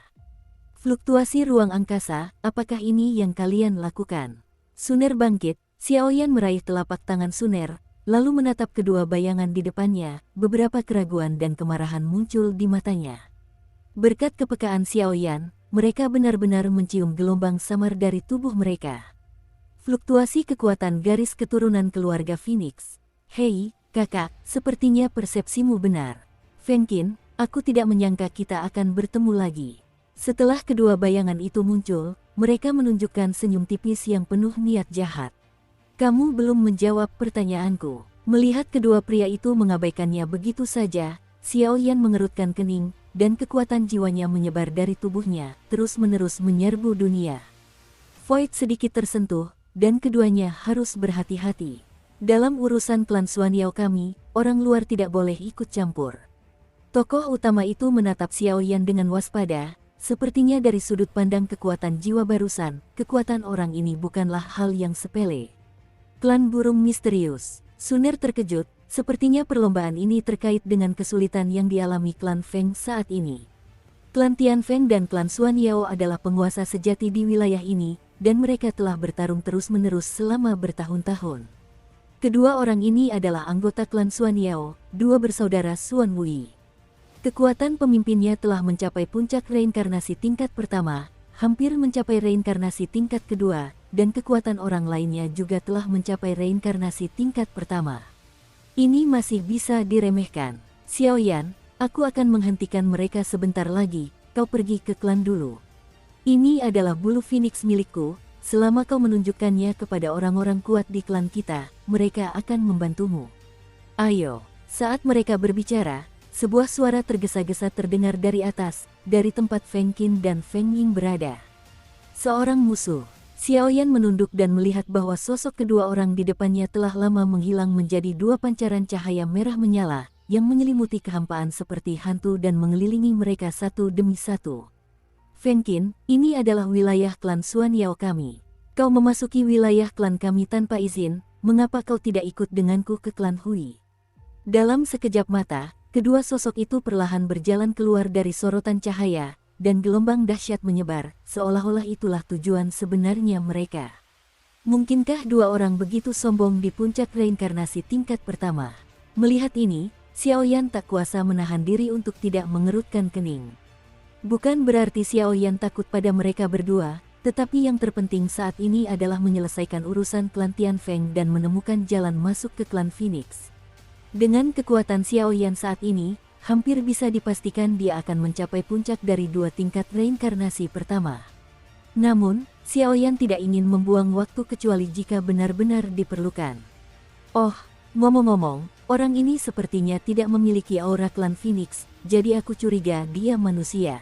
[SPEAKER 1] Fluktuasi ruang angkasa, apakah ini yang kalian lakukan? Suner bangkit, Xiaoyan meraih telapak tangan Suner, lalu menatap kedua bayangan di depannya, beberapa keraguan dan kemarahan muncul di matanya. Berkat kepekaan Xiaoyan, mereka benar-benar mencium gelombang samar dari tubuh mereka. Fluktuasi kekuatan garis keturunan keluarga Phoenix. Hei, kakak, sepertinya persepsimu benar. Feng Qin, aku tidak menyangka kita akan bertemu lagi. Setelah kedua bayangan itu muncul, mereka menunjukkan senyum tipis yang penuh niat jahat. Kamu belum menjawab pertanyaanku. Melihat kedua pria itu mengabaikannya begitu saja, Xiaoyan mengerutkan kening, dan kekuatan jiwanya menyebar dari tubuhnya, terus-menerus menyerbu dunia. Void sedikit tersentuh, dan keduanya harus berhati-hati. Dalam urusan klan Xuanyao kami, orang luar tidak boleh ikut campur. Tokoh utama itu menatap Xiaoyan dengan waspada, sepertinya dari sudut pandang kekuatan jiwa barusan, kekuatan orang ini bukanlah hal yang sepele. Klan burung misterius. Suner terkejut, sepertinya perlombaan ini terkait dengan kesulitan yang dialami klan Feng saat ini. Klan Tianfeng dan klan Xuanyao adalah penguasa sejati di wilayah ini, dan mereka telah bertarung terus-menerus selama bertahun-tahun. Kedua orang ini adalah anggota klan Xuanyao, dua bersaudara Xuan Wui. Kekuatan pemimpinnya telah mencapai puncak reinkarnasi tingkat pertama, hampir mencapai reinkarnasi tingkat kedua, dan kekuatan orang lainnya juga telah mencapai reinkarnasi tingkat pertama. Ini masih bisa diremehkan. Xiaoyan, aku akan menghentikan mereka sebentar lagi, kau pergi ke klan dulu. Ini adalah bulu Phoenix milikku, selama kau menunjukkannya kepada orang-orang kuat di klan kita, mereka akan membantumu. Ayo, saat mereka berbicara, sebuah suara tergesa-gesa terdengar dari atas, dari tempat Feng Qin dan Feng Ying berada. Seorang musuh. Xiaoyan menunduk dan melihat bahwa sosok kedua orang di depannya telah lama menghilang menjadi dua pancaran cahaya merah menyala, yang menyelimuti kehampaan seperti hantu dan mengelilingi mereka satu demi satu. Feng Qin, ini adalah wilayah klan Xuanyao kami. Kau memasuki wilayah klan kami tanpa izin, mengapa kau tidak ikut denganku ke klan Hui? Dalam sekejap mata, kedua sosok itu perlahan berjalan keluar dari sorotan cahaya, dan gelombang dahsyat menyebar, seolah-olah itulah tujuan sebenarnya mereka. Mungkinkah dua orang begitu sombong di puncak reinkarnasi tingkat pertama? Melihat ini, Xiaoyan tak kuasa menahan diri untuk tidak mengerutkan kening. Bukan berarti Xiaoyan takut pada mereka berdua, tetapi yang terpenting saat ini adalah menyelesaikan urusan klan Tianfeng dan menemukan jalan masuk ke klan Phoenix. Dengan kekuatan Xiaoyan saat ini, hampir bisa dipastikan dia akan mencapai puncak dari dua tingkat reinkarnasi pertama. Namun, Xiaoyan tidak ingin membuang waktu kecuali jika benar-benar diperlukan. Oh, ngomong-ngomong, orang ini sepertinya tidak memiliki aura klan Phoenix, jadi aku curiga dia manusia.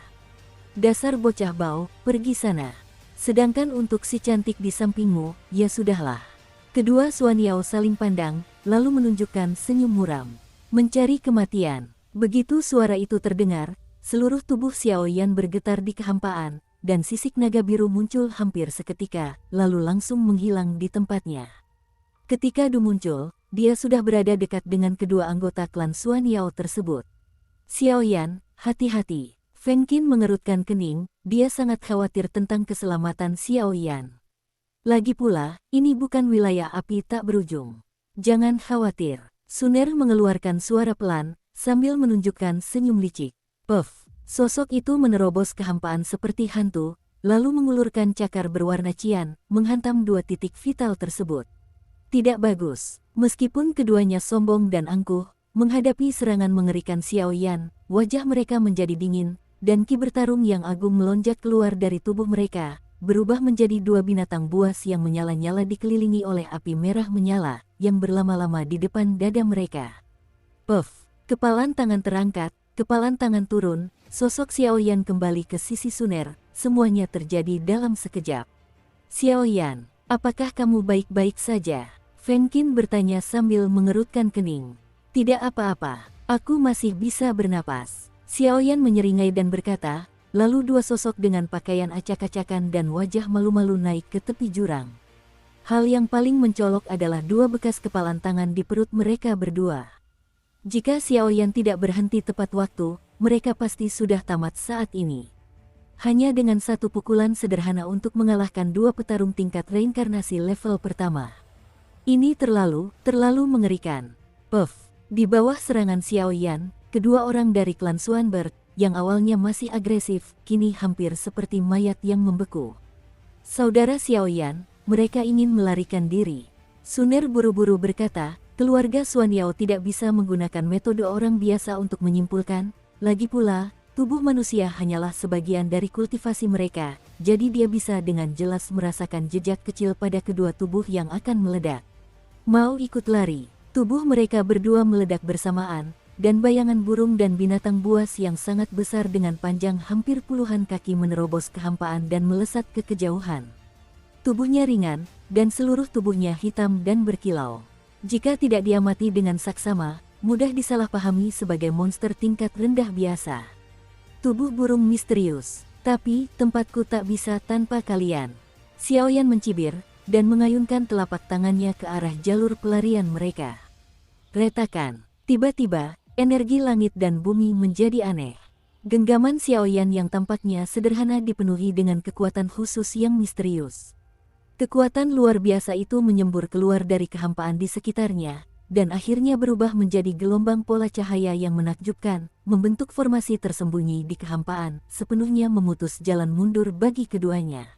[SPEAKER 1] Dasar bocah bau, pergi sana. Sedangkan untuk si cantik di sampingmu, ya sudahlah. Kedua Xuan Yao saling pandang, lalu menunjukkan senyum muram. Mencari kematian. Begitu suara itu terdengar, seluruh tubuh Xiaoyan bergetar di kehampaan, dan sisik naga biru muncul hampir seketika, lalu langsung menghilang di tempatnya. Ketika Du muncul, dia sudah berada dekat dengan kedua anggota klan Xuan Yao tersebut. Xiaoyan, hati-hati. Feng Qin mengerutkan kening, dia sangat khawatir tentang keselamatan Xiaoyan. Lagi pula, ini bukan wilayah api tak berujung. Jangan khawatir. Suner mengeluarkan suara pelan, sambil menunjukkan senyum licik. Puff. Sosok itu menerobos kehampaan seperti hantu, lalu mengulurkan cakar berwarna cian, menghantam dua titik vital tersebut. Tidak bagus. Meskipun keduanya sombong dan angkuh, menghadapi serangan mengerikan Xiaoyan, wajah mereka menjadi dingin, dan ki bertarung yang agung melonjak keluar dari tubuh mereka, berubah menjadi dua binatang buas yang menyala-nyala dikelilingi oleh api merah menyala, yang berlama-lama di depan dada mereka. Puff. Kepalan tangan terangkat, kepalan tangan turun, sosok Xiaoyan kembali ke sisi Suner, semuanya terjadi dalam sekejap. Xiaoyan, apakah kamu baik-baik saja? Feng Qin bertanya sambil mengerutkan kening. Tidak apa-apa, aku masih bisa bernapas. Xiaoyan menyeringai dan berkata, lalu dua sosok dengan pakaian acak-acakan dan wajah malu-malu naik ke tepi jurang. Hal yang paling mencolok adalah dua bekas kepalan tangan di perut mereka berdua. Jika Xiaoyan tidak berhenti tepat waktu, mereka pasti sudah tamat saat ini. Hanya dengan satu pukulan sederhana untuk mengalahkan dua petarung tingkat reinkarnasi level pertama. Ini terlalu mengerikan. Puff. Di bawah serangan Xiaoyan, kedua orang dari klan Xuanbert, yang awalnya masih agresif, kini hampir seperti mayat yang membeku. Saudara Xiaoyan, mereka ingin melarikan diri. Suner buru-buru berkata, keluarga Xuan Yao tidak bisa menggunakan metode orang biasa untuk menyimpulkan, lagi pula, tubuh manusia hanyalah sebagian dari kultivasi mereka, jadi dia bisa dengan jelas merasakan jejak kecil pada kedua tubuh yang akan meledak. Mau ikut lari, tubuh mereka berdua meledak bersamaan, dan bayangan burung dan binatang buas yang sangat besar dengan panjang hampir puluhan kaki menerobos kehampaan dan melesat ke kejauhan. Tubuhnya ringan, dan seluruh tubuhnya hitam dan berkilau. Jika tidak diamati dengan saksama, mudah disalahpahami sebagai monster tingkat rendah biasa. Tubuh burung misterius, tapi tempatku tak bisa tanpa kalian. Xiaoyan mencibir, dan mengayunkan telapak tangannya ke arah jalur pelarian mereka. Retakan. Tiba-tiba, energi langit dan bumi menjadi aneh. Genggaman Xiaoyan yang tampaknya sederhana dipenuhi dengan kekuatan khusus yang misterius. Kekuatan luar biasa itu menyembur keluar dari kehampaan di sekitarnya, dan akhirnya berubah menjadi gelombang pola cahaya yang menakjubkan, membentuk formasi tersembunyi di kehampaan, sepenuhnya memutus jalan mundur bagi keduanya.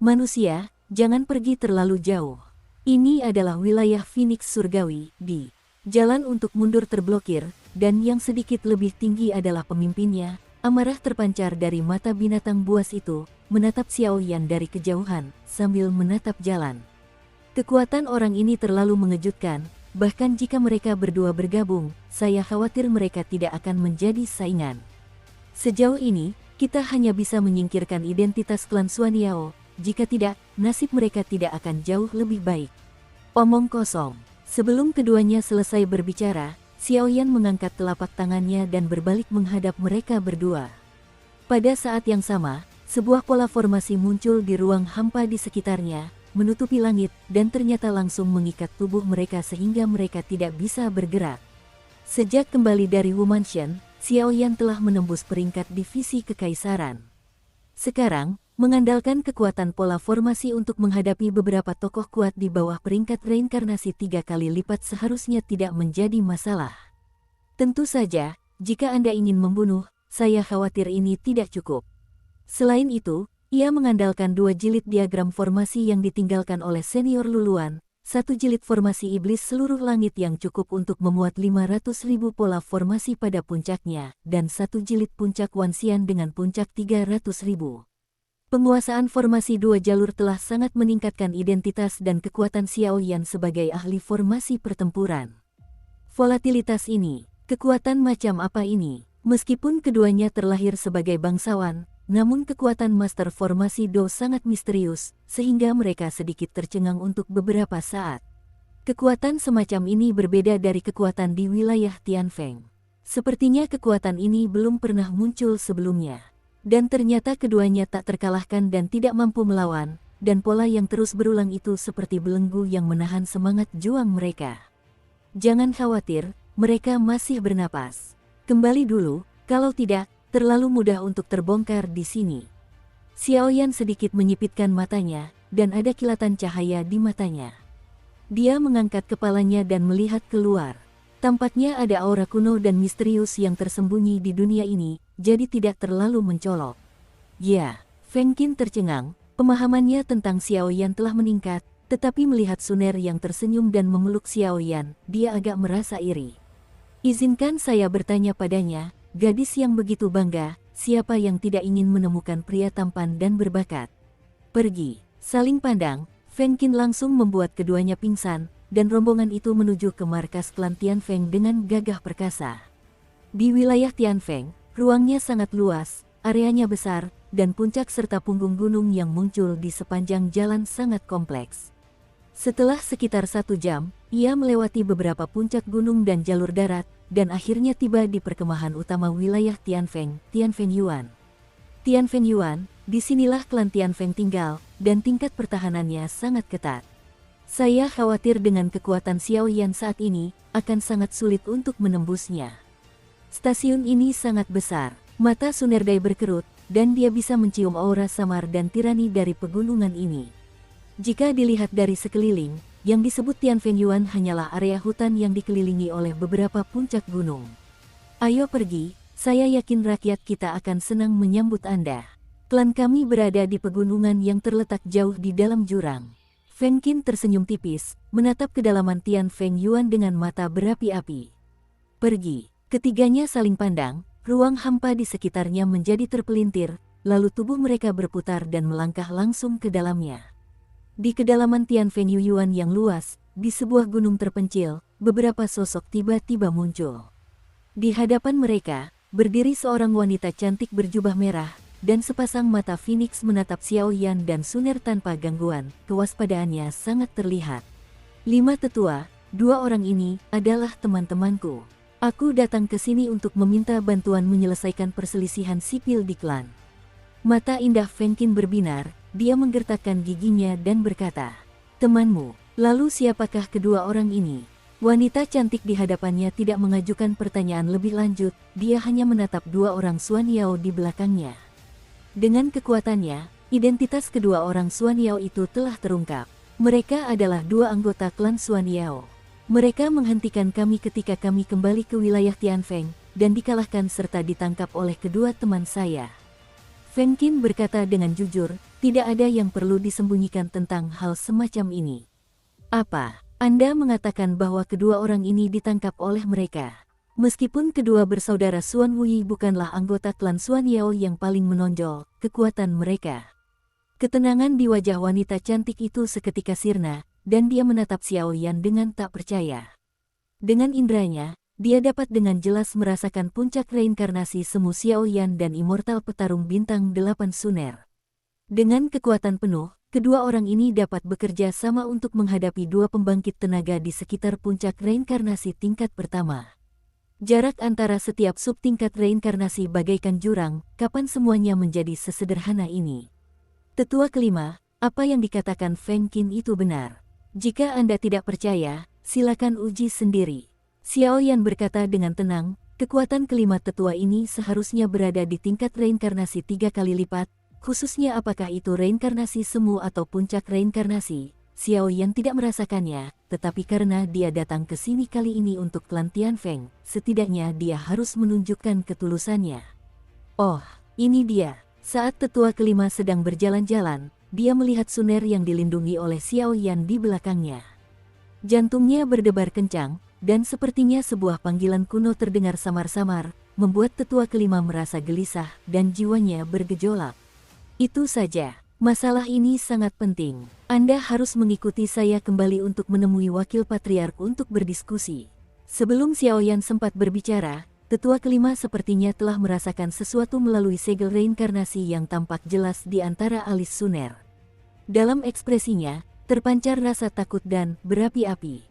[SPEAKER 1] Manusia, jangan pergi terlalu jauh. Ini adalah wilayah Phoenix Surgawi, di jalan untuk mundur terblokir, dan yang sedikit lebih tinggi adalah pemimpinnya. Amarah terpancar dari mata binatang buas itu, menatap Xiaoyan dari kejauhan, sambil menatap jalan. Kekuatan orang ini terlalu mengejutkan, bahkan jika mereka berdua bergabung, saya khawatir mereka tidak akan menjadi saingan. Sejauh ini, kita hanya bisa menyingkirkan identitas klan Xuan Yao, jika tidak, nasib mereka tidak akan jauh lebih baik. Omong kosong. Sebelum keduanya selesai berbicara, Xiaoyan mengangkat telapak tangannya dan berbalik menghadap mereka berdua. Pada saat yang sama, sebuah pola formasi muncul di ruang hampa di sekitarnya, menutupi langit, dan ternyata langsung mengikat tubuh mereka sehingga mereka tidak bisa bergerak. Sejak kembali dari Wumanshan, Xiaoyan telah menembus peringkat divisi kekaisaran. Sekarang, mengandalkan kekuatan pola formasi untuk menghadapi beberapa tokoh kuat di bawah peringkat reinkarnasi 3 kali lipat seharusnya tidak menjadi masalah. Tentu saja, jika Anda ingin membunuh, saya khawatir ini tidak cukup. Selain itu, ia mengandalkan 2 jilid diagram formasi yang ditinggalkan oleh senior Luluan, 1 jilid formasi iblis seluruh langit yang cukup untuk memuat 500.000 pola formasi pada puncaknya, dan 1 jilid puncak Wanxian dengan puncak 300.000. Penguasaan formasi 2 jalur telah sangat meningkatkan identitas dan kekuatan Xiao Yan sebagai ahli formasi pertempuran. Volatilitas ini, kekuatan macam apa ini? Meskipun keduanya terlahir sebagai bangsawan, namun kekuatan Master Formasi Do sangat misterius, sehingga mereka sedikit tercengang untuk beberapa saat. Kekuatan semacam ini berbeda dari kekuatan di wilayah Tianfeng. Sepertinya kekuatan ini belum pernah muncul sebelumnya. Dan ternyata keduanya tak terkalahkan dan tidak mampu melawan, dan pola yang terus berulang itu seperti belenggu yang menahan semangat juang mereka. Jangan khawatir, mereka masih bernapas. Kembali dulu, kalau tidak, terlalu mudah untuk terbongkar di sini. Xiao Yan sedikit menyipitkan matanya, dan ada kilatan cahaya di matanya. Dia mengangkat kepalanya dan melihat keluar. Tampaknya ada aura kuno dan misterius yang tersembunyi di dunia ini, jadi tidak terlalu mencolok. Ya, Feng Qin tercengang, pemahamannya tentang Xiao Yan telah meningkat, tetapi melihat Suner yang tersenyum dan memeluk Xiao Yan, dia agak merasa iri. Izinkan saya bertanya padanya, gadis yang begitu bangga, siapa yang tidak ingin menemukan pria tampan dan berbakat? Pergi. Saling pandang, Feng Qin langsung membuat keduanya pingsan, dan rombongan itu menuju ke markas klan Tianfeng dengan gagah perkasa. Di wilayah Tianfeng, ruangnya sangat luas, areanya besar, dan puncak serta punggung gunung yang muncul di sepanjang jalan sangat kompleks. Setelah sekitar 1 jam, ia melewati beberapa puncak gunung dan jalur darat, dan akhirnya tiba di perkemahan utama wilayah Tianfeng, Tianfeng Yuan. Tianfeng Yuan, disinilah klan Tianfeng tinggal, dan tingkat pertahanannya sangat ketat. Saya khawatir dengan kekuatan Xiao Yan saat ini, akan sangat sulit untuk menembusnya. Stasiun ini sangat besar, mata Sunerdai berkerut, dan dia bisa mencium aura samar dan tirani dari pegunungan ini. Jika dilihat dari sekeliling, yang disebut Tianfeng Yuan hanyalah area hutan yang dikelilingi oleh beberapa puncak gunung. Ayo pergi, saya yakin rakyat kita akan senang menyambut Anda. Klan kami berada di pegunungan yang terletak jauh di dalam jurang. Feng Qin tersenyum tipis, menatap kedalaman Tianfeng Yuan dengan mata berapi-api. Pergi. Ketiganya saling pandang, ruang hampa di sekitarnya menjadi terpelintir, lalu tubuh mereka berputar dan melangkah langsung ke dalamnya. Di kedalaman Tianfeng Yuan yang luas, di sebuah gunung terpencil, beberapa sosok tiba-tiba muncul. Di hadapan mereka, berdiri seorang wanita cantik berjubah merah, dan sepasang mata Phoenix menatap Xiao Yan dan Suner tanpa gangguan, kewaspadaannya sangat terlihat. 5 tetua, 2 orang ini adalah teman-temanku. Aku datang ke sini untuk meminta bantuan menyelesaikan perselisihan sipil di klan. Mata indah Feng Qin berbinar, dia menggertakkan giginya dan berkata, "Temanmu, lalu siapakah kedua orang ini?" Wanita cantik di hadapannya tidak mengajukan pertanyaan lebih lanjut, dia hanya menatap 2 orang Xuan Yao di belakangnya. Dengan kekuatannya, identitas kedua orang Xuan Yao itu telah terungkap. Mereka adalah 2 anggota klan Xuan Yao. Mereka menghentikan kami ketika kami kembali ke wilayah Tianfeng, dan dikalahkan serta ditangkap oleh kedua teman saya. Feng Qin berkata dengan jujur, tidak ada yang perlu disembunyikan tentang hal semacam ini. Apa? Anda mengatakan bahwa kedua orang ini ditangkap oleh mereka? Meskipun kedua bersaudara Xuan Wuyi bukanlah anggota klan Xuan Yao yang paling menonjol, kekuatan mereka. Ketenangan di wajah wanita cantik itu seketika sirna, dan dia menatap Xiao Yan dengan tak percaya. Dengan indranya, dia dapat dengan jelas merasakan puncak reinkarnasi semu Xiao Yan dan immortal petarung bintang 8 Suner. Dengan kekuatan penuh, kedua orang ini dapat bekerja sama untuk menghadapi 2 pembangkit tenaga di sekitar puncak reinkarnasi tingkat pertama. Jarak antara setiap subtingkat reinkarnasi bagaikan jurang, kapan semuanya menjadi sesederhana ini? Tetua kelima, apa yang dikatakan Feng Qin itu benar. Jika Anda tidak percaya, silakan uji sendiri. Xiao Yan berkata dengan tenang, kekuatan kelima tetua ini seharusnya berada di tingkat reinkarnasi 3 kali lipat, Khususnya apakah itu reinkarnasi semu atau puncak reinkarnasi, Xiao Yan tidak merasakannya, tetapi karena dia datang ke sini kali ini untuk Klan Tianfeng, setidaknya dia harus menunjukkan ketulusannya. Oh, ini dia. Saat tetua kelima sedang berjalan-jalan, dia melihat Suner yang dilindungi oleh Xiao Yan di belakangnya. Jantungnya berdebar kencang, dan sepertinya sebuah panggilan kuno terdengar samar-samar, membuat tetua kelima merasa gelisah dan jiwanya bergejolak. Itu saja, masalah ini sangat penting. Anda harus mengikuti saya kembali untuk menemui wakil patriark untuk berdiskusi. Sebelum Xiao Yan sempat berbicara, tetua kelima sepertinya telah merasakan sesuatu melalui segel reinkarnasi yang tampak jelas di antara alis Suner. Dalam ekspresinya, terpancar rasa takut dan berapi-api.